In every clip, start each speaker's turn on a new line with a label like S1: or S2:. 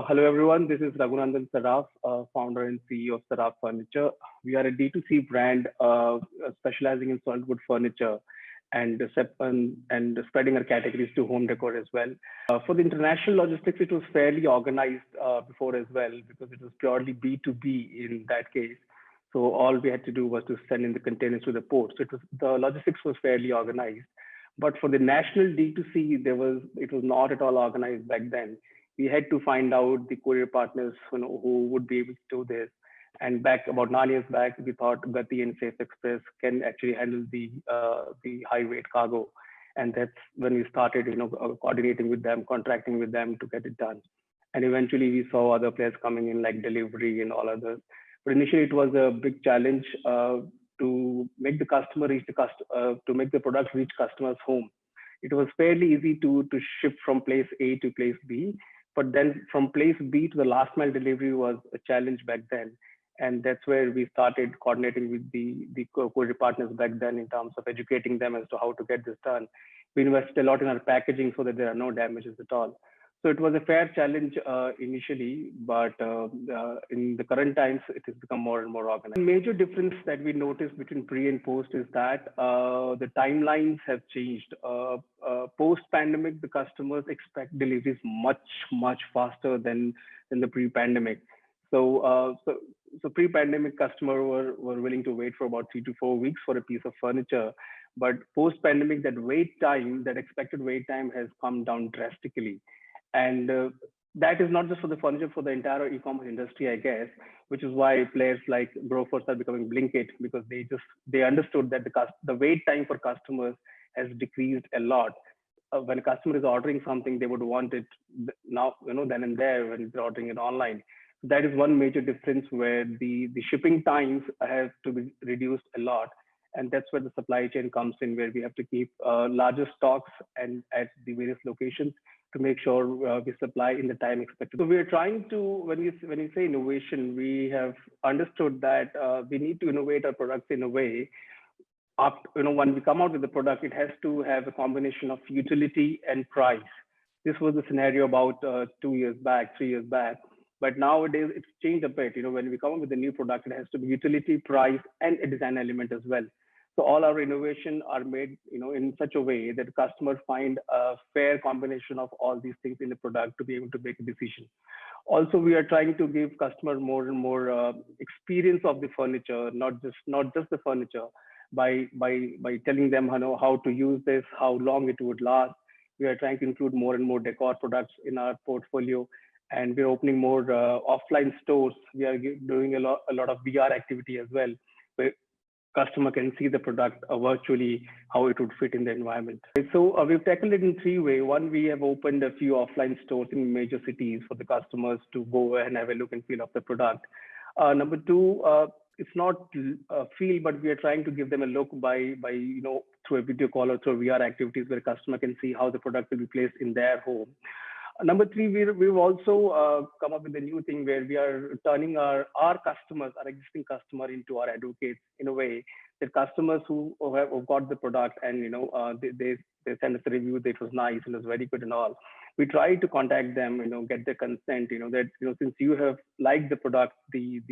S1: Hello everyone, this is Raghunandan Saraf, founder and CEO of Saraf Furniture. We are a D2C brand specializing in solid wood furniture and, and spreading our categories to home decor as well. For the international logistics, it was fairly organized before as well because it was purely B2B in that case. So all we had to do was to send in the containers to the port. So the logistics was fairly organized. But for the national D2C, it was not at all organized back then. We had to find out the courier partners who would be able to do this. And back about 9 years back, we thought Gati and Safe Express can actually handle the high weight cargo, and that's when we started coordinating with them, contracting with them to get it done. And eventually we saw other players coming in like delivery and all others. But initially it was a big challenge to make the customer to make the product reach customers' home. It was fairly easy to ship from place A to place B, but then from place B to the last mile delivery was a challenge back then. And that's where we started coordinating with the courier partners back then in terms of educating them as to how to get this done. We invested a lot in our packaging so that there are no damages at all. So it was a fair challenge initially, but in the current times, it has become more and more organized. The major difference that we noticed between pre and post is that the timelines have changed. Post-pandemic, the customers expect deliveries much faster than the pre-pandemic. So pre-pandemic, customers were willing to wait for about 3 to 4 weeks for a piece of furniture. But post-pandemic, that expected wait time has come down drastically. And that is not just for the furniture, for the entire e-commerce industry, I guess, which is why players like Grofers are becoming Blinkit, because they understood that the wait time for customers has decreased a lot. When a customer is ordering something, they would want it now, then and there when they're ordering it online. That is one major difference where the shipping times have to be reduced a lot. And that's where the supply chain comes in, where we have to keep larger stocks and at the various locations to make sure we supply in the time expected. So we are trying to, when you say innovation, we have understood that we need to innovate our products in a way. When we come out with the product, it has to have a combination of utility and price. This was the scenario about 3 years back. But nowadays it's changed a bit. When we come up with a new product, it has to be utility, price, and a design element as well. So all our innovation are made, in such a way that customers find a fair combination of all these things in the product to be able to make a decision. Also, we are trying to give customers more and more experience of the furniture, not just the furniture, by telling them how to use this, how long it would last. We are trying to include more and more decor products in our portfolio, and we're opening more offline stores. We are doing a lot of VR activity as well, where customer can see the product virtually, how it would fit in the environment. So we've tackled it in 3 ways. One, we have opened a few offline stores in major cities for the customers to go and have a look and feel of the product. Number 2, it's not a feel, but we are trying to give them a look by through a video call or through VR activities where customer can see how the product will be placed in their home. Number 3, we've also come up with a new thing where we are turning our customers, our existing customer, into our advocates in a way that customers who have got the product and they send us a review that it was nice and it was very good and all. We try to contact them, get their consent, that since you have liked the product, the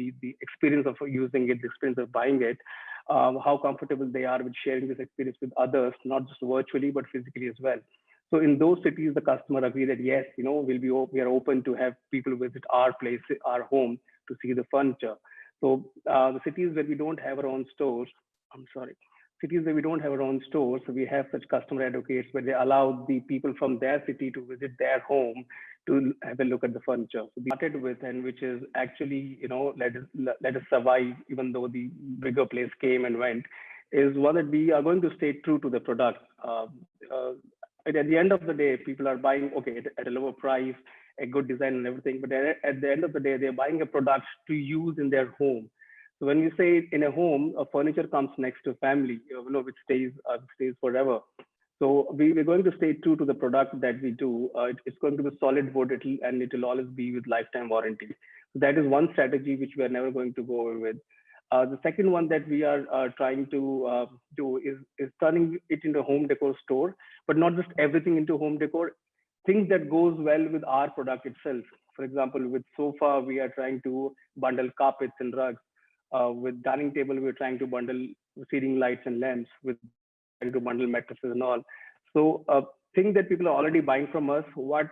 S1: experience of using it, the experience of buying it, how comfortable they are with sharing this experience with others, not just virtually but physically as well. So in those cities, the customer agree that yes, we are open to have people visit our place, our home, to see the furniture. So the cities where we don't have our own stores, so we have such customer advocates where they allow the people from their city to visit their home to have a look at the furniture. So we started with, and which is actually let us survive even though the bigger place came and went, is one that we are going to stay true to the product. At the end of the day, people are buying, at a lower price, a good design and everything, but at the end of the day, they're buying a product to use in their home. So when we say in a home, a furniture comes next to family, which stays forever. So we're going to stay true to the product that we do. It's going to be solid wood, and it will always be with lifetime warranty. So that is one strategy which we are never going to go away with. The second one that we are trying to do is turning it into a home decor store, but not just everything into home decor. things that goes well with our product itself. For example, with sofa, we are trying to bundle carpets and rugs. With dining table, we're trying to bundle ceiling lights and lamps. With bed, we're trying to bundle mattresses and all. So things that people are already buying from us, what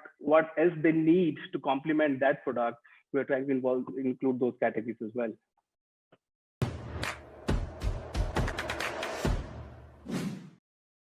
S1: else they need to complement that product, we're trying to include those categories as well.